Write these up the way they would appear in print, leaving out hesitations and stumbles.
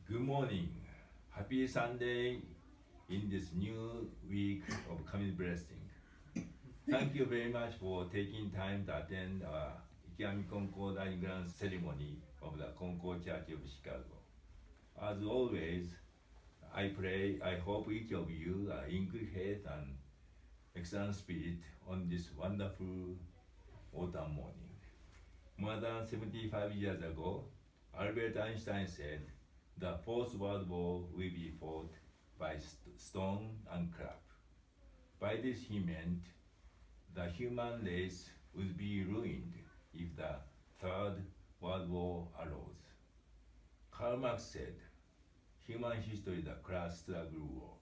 Good morning. Happy Sunday in this new week of Kami's blessing. Thank you very much for taking time to attend our Ikami Konko Dining Grand ceremony of the Konko Church of Chicago. As always, I hope each of you are in good health and excellent spirit on this wonderful autumn morning. More than 75 years ago, Albert Einstein said, the Fourth World War will be fought by stone and club. By this he meant the human race would be ruined if the Third World War arose. Karl Marx said, human history is a class struggle war.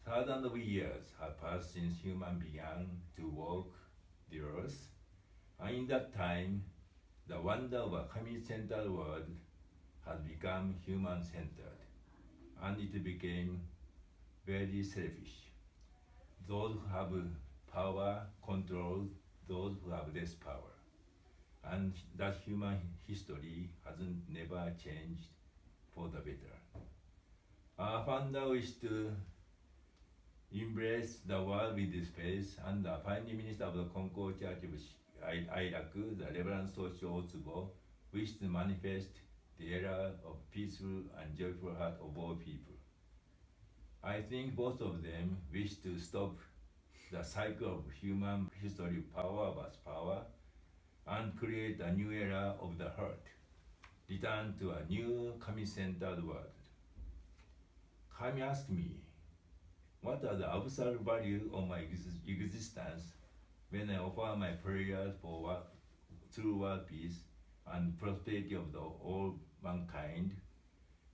Thousands of years have passed since humans began to walk the earth, and in that time, the wonder of a Kami-centered world has become human-centered, and it became very selfish. Those who have power control those who have less power, and that human history hasn't never changed for the better. Our founder wished to embrace the world with space, and the founding minister of the Konko Church of Chicago, the Reverend Social Otsubo, wished to manifest the era of peaceful and joyful heart of all people. I think both of them wish to stop the cycle of human history of power versus power and create a new era of the heart, return to a new Kami-centered world. Kami asked me, what are the absolute value of my existence when I offer my prayers for true world peace and prosperity of all mankind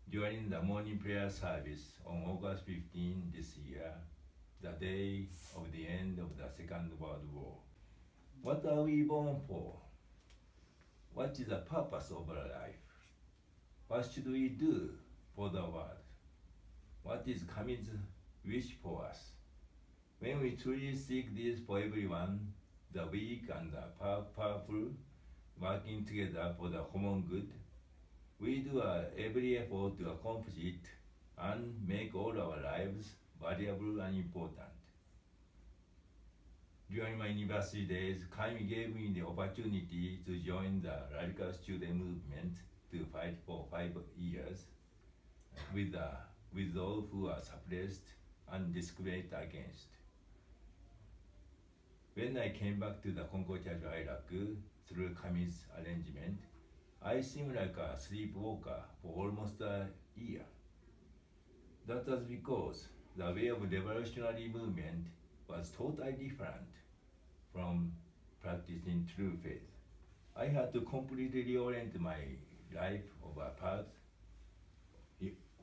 during the morning prayer service on August 15 this year, the day of the end of the Second World War. What are we born for? What is the purpose of our life? What should we do for the world? What is Kami's wish for us? When we truly seek this for everyone, the weak and the powerful, working together for the common good, we do every effort to accomplish it and make all our lives valuable and important. During my university days, Kami gave me the opportunity to join the radical student movement to fight for 5 years with those who are suppressed and discriminated against. When I came back to the Konko Church of Chicago through Kami's arrangement, I seemed like a sleepwalker for almost a year. That was because the way of revolutionary movement was totally different from practicing true faith. I had to completely reorient my life of a path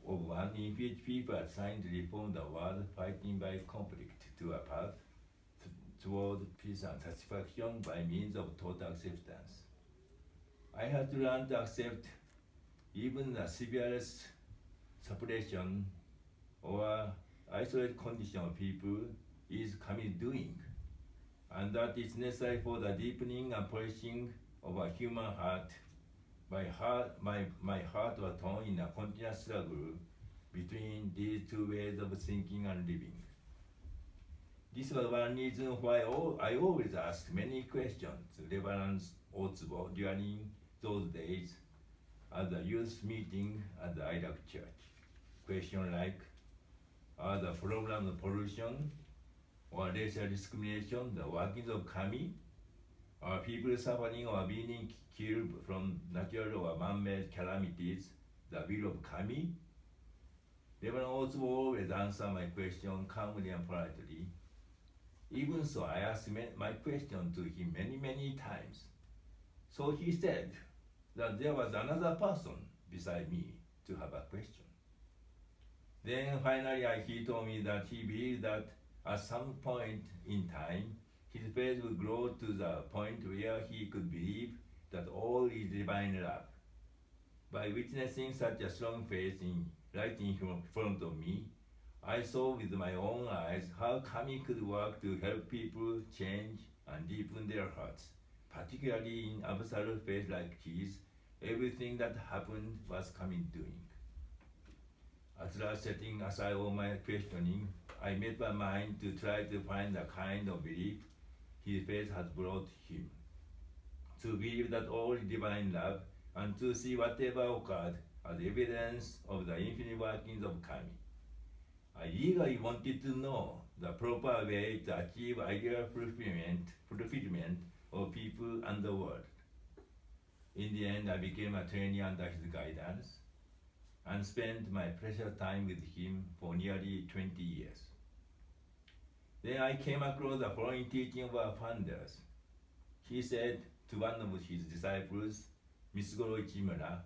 of one in which people are trying to reform the world, fighting by conflict, to a path toward peace and satisfaction by means of total acceptance. I had to learn to accept even the severest suppression or isolated condition of people is Kami's doing, and that is necessary for the deepening and polishing of a human heart. My heart was torn in a continuous struggle between these two ways of thinking and living. This was one reason why I always asked many questions to Reverend Otsubo during those days at the youth meeting at the Iraq Church. Questions like, are the problems of pollution or racial discrimination the workings of Kami? Are people suffering or being killed from natural or man-made calamities the will of Kami? Reverend Otsubo always answered my question calmly and politely. Even so, I asked my question to him many times. So he said that there was another person beside me to have a question. Then finally he told me that he believed that at some point in time, his faith would grow to the point where he could believe that all is divine love. By witnessing such a strong faith right in front of me, I saw with my own eyes how Kami could work to help people change and deepen their hearts, particularly in absolute faith like his. Everything that happened was Kami doing. After setting aside all my questioning, I made my mind to try to find the kind of belief his faith has brought him. To believe that all is divine love and to see whatever occurred as evidence of the infinite workings of Kami. I eagerly wanted to know the proper way to achieve ideal fulfillment of people and the world. In the end, I became a trainee under his guidance and spent my precious time with him for nearly 20 years. Then I came across the following teaching of our founders. He said to one of his disciples, Masanori Takeuchi,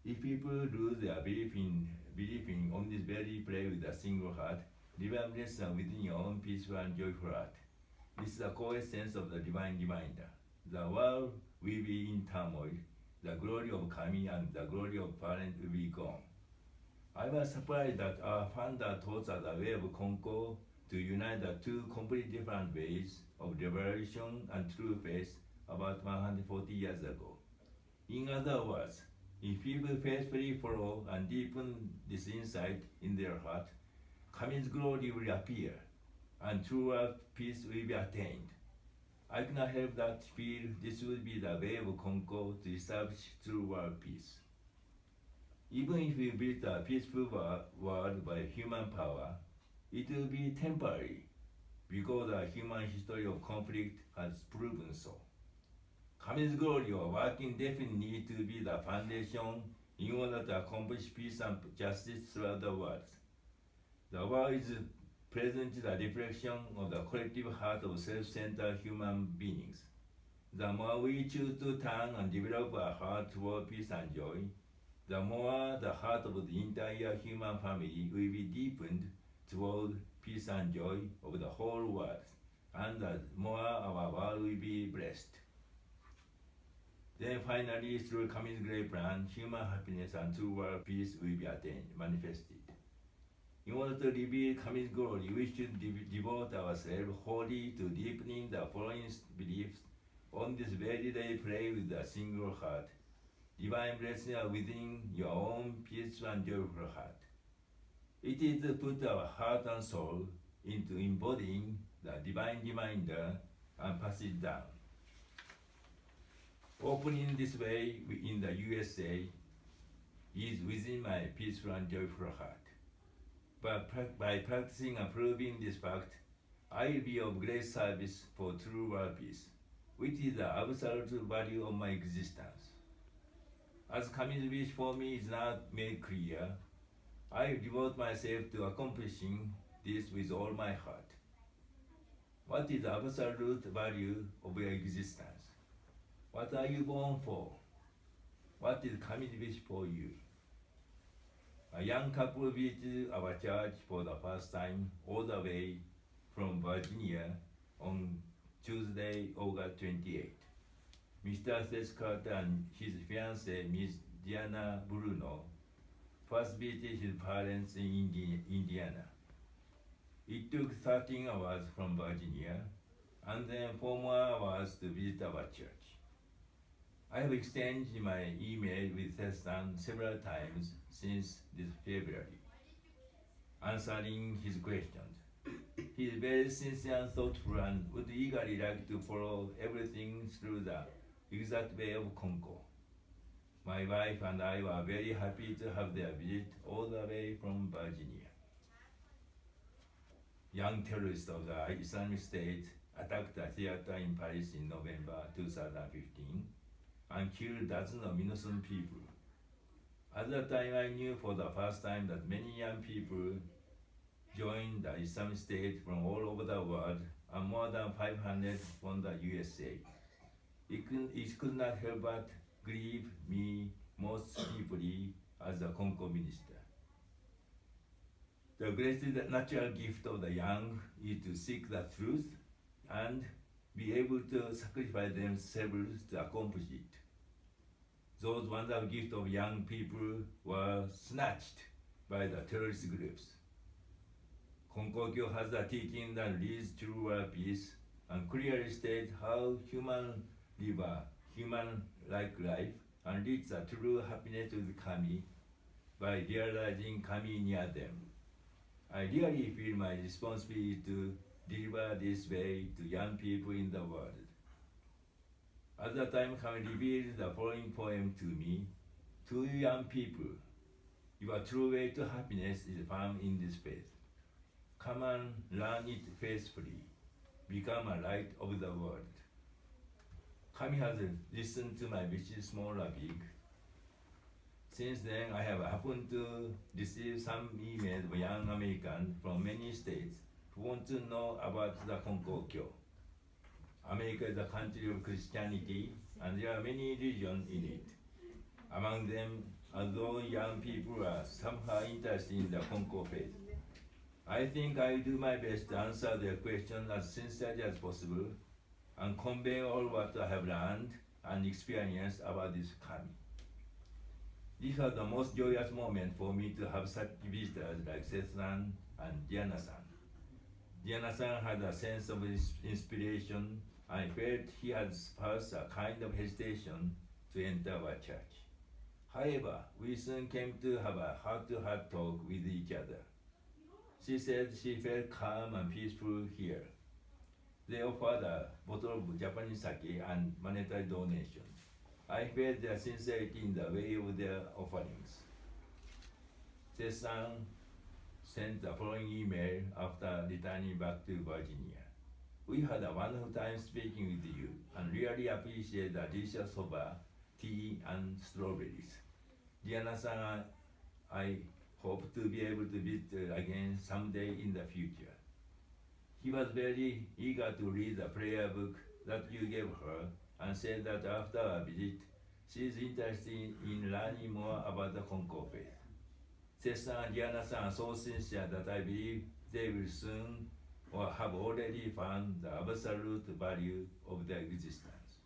if people lose their belief in on this very play with a single heart, divine blessing within your own peaceful and joyful heart. This is the co-essence of the divine reminder. The world will be in turmoil, the glory of Kami and the glory of parent will be gone. I was surprised that our founder taught us a way of Konko to unite the two completely different ways of revelation and true faith about 140 years ago. In other words, if people faithfully follow and deepen this insight in their heart, Kami's glory will appear and true world peace will be attained. I cannot help but feel this would be the way of Konko to establish true world peace. Even if we build a peaceful world by human power, it will be temporary because the human history of conflict has proven so. Kami's glory or working definitely need to be the foundation in order to accomplish peace and justice throughout the world. The world is presently the reflection of the collective heart of self-centered human beings. The more we choose to turn and develop our heart toward peace and joy, the more the heart of the entire human family will be deepened toward peace and joy of the whole world, and the more our world will be blessed. Then finally, through Kami's great plan, human happiness and true world peace will be attained, manifested. In order to reveal Kami's glory, we should devote ourselves wholly to deepening the following beliefs. On this very day, pray with a single heart. Divine blessings are within your own peaceful and joyful heart. It is to put our heart and soul into embodying the divine reminder and pass it down. Opening this way in the USA is within my peaceful and joyful heart. But by practicing and proving this fact, I will be of great service for true world peace, which is the absolute value of my existence. As Kami's wish for me is not made clear, I devote myself to accomplishing this with all my heart. What is the absolute value of your existence? What are you born for? What is Kami's wish for you? A young couple visited our church for the first time all the way from Virginia on Tuesday, August 28. Mr. Seth Carter and his fiancée, Miss Diana Bruno, first visited his parents in Indiana. It took 13 hours from Virginia and then 4 more hours to visit our church. I have exchanged my email with Seth several times since this February, answering his questions. He is very sincere and thoughtful and would eagerly like to follow everything through the exact way of Konko. My wife and I were very happy to have their visit all the way from Virginia. Young terrorists of the Islamic State attacked a theater in Paris in November 2015 and killed dozens of innocent people. At that time, I knew for the first time that many young people joined the Islamic State from all over the world, and more than 500 from the USA. It could not help but grieve me most deeply as a Konko minister. The greatest natural gift of the young is to seek the truth and be able to sacrifice themselves to accomplish it. Those wonderful gifts of young people were snatched by the terrorist groups. Konko Kyo has a teaching that leads to world peace and clearly states how human live a human-like life and leads a true happiness with Kami by realizing Kami near them. I really feel my responsibility to deliver this way to young people in the world. At the time, Kami revealed the following poem to me: to you young people, your true way to happiness is found in this faith. Come and learn it faithfully. Become a light of the world. Kami has listened to my wishes, small or big. Since then, I have happened to receive some emails of young Americans from many states who want to know about the Konko Church. America is a country of Christianity, and there are many religions in it. Among them, although young people are somehow interested in the Konko faith, I think I do my best to answer their questions as sincerely as possible and convey all what I have learned and experienced about this Kami. This was the most joyous moment for me to have such visitors like Seth-san and Diana-san. Diana-san had a sense of inspiration. I felt he had first a kind of hesitation to enter our church. However, we soon came to have a heart-to-heart talk with each other. She said she felt calm and peaceful here. They offered a bottle of Japanese sake and monetary donation. I felt their sincerity in the way of their offerings. Seth-san sent the following email after returning back to Virginia. We had a wonderful time speaking with you and really appreciate the delicious soba, tea, and strawberries. Diana-san, I hope to be able to visit again someday in the future. He was very eager to read the prayer book that you gave her and said that after our visit, she is interested in learning more about the Konko faith. Seth-san and Diana-san are so sincere that I believe they will soon or have already found the absolute value of their existence.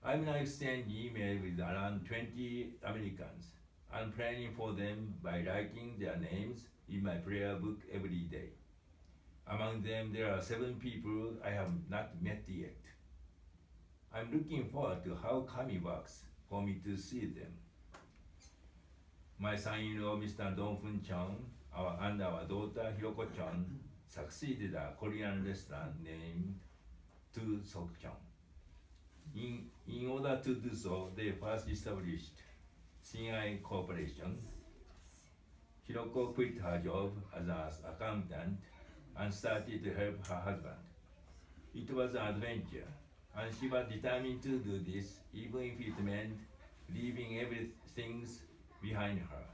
I'm now exchanging email with around 20 Americans. I'm praying for them by writing their names in my prayer book every day. Among them, there are 7 people I have not met yet. I'm looking forward to how Kami works for me to see them. My son-in-law, Mr. Dong-Fun Chung, and our daughter, Hiroko-chan, succeeded a Korean restaurant named Tu Sok-chon. In order to do so, they first established Shinai Corporation. Hiroko quit her job as an accountant and started to help her husband. It was an adventure, and she was determined to do this, even if it meant leaving everything behind her.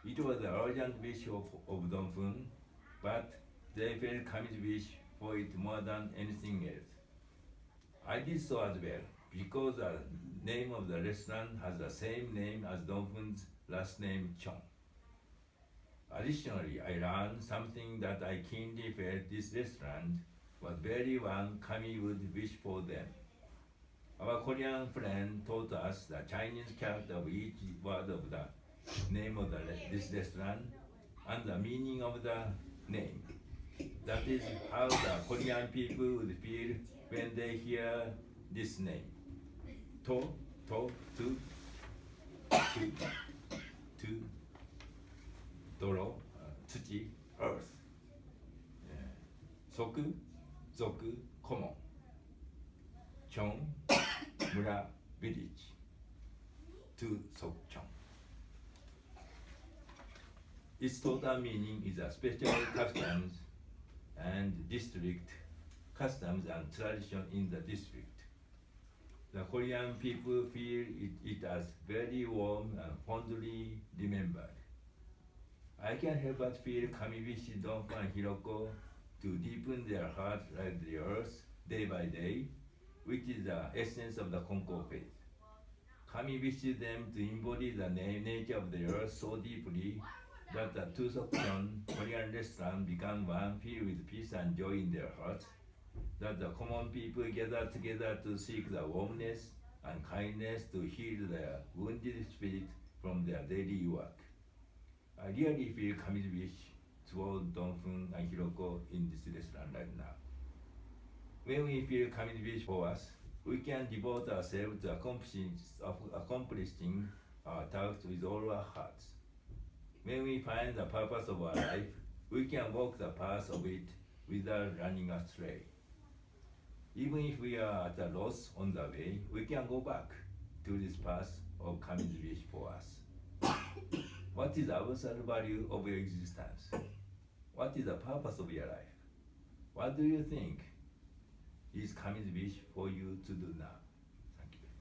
It was the urgent wish of Dong-fun, but they felt Kami's wish for it more than anything else. I did so as well, because the name of the restaurant has the same name as Dong-fun's last name, Chong. Additionally, I learned something that I keenly felt this restaurant was very one Kami would wish for them. Our Korean friend taught us the Chinese character of each word of the name of this restaurant and the meaning of the name. That is how the Korean people would feel when they hear this name. To, tu, doro, tsuchi, earth. Soku, zoku, common. Chong, mura, village. Tu, sok-chong. Its total meaning is a special customs and district, customs and tradition in the district. The Korean people feel it as very warm and fondly remembered. I can't help but feel Kami wishes Dong-fun and Hiroko to deepen their hearts like the earth day by day, which is the essence of the Konko faith. Kami wishes them to embody the nature of the earth so deeply that the Tusok-chon Korean restaurant become one filled with peace and joy in their hearts, that the common people gather together to seek the warmness and kindness to heal their wounded spirit from their daily work. I really feel Kami's wish toward Dong-fun and Hiroko in this restaurant right now. When we feel Kami's wish for us, we can devote ourselves to accomplishing our tasks with all our hearts. When we find the purpose of our life, we can walk the path of it without running astray. Even if we are at a loss on the way, we can go back to this path of Kami's wish for us. What is the absolute value of your existence? What is the purpose of your life? What do you think is Kami's wish for you to do now?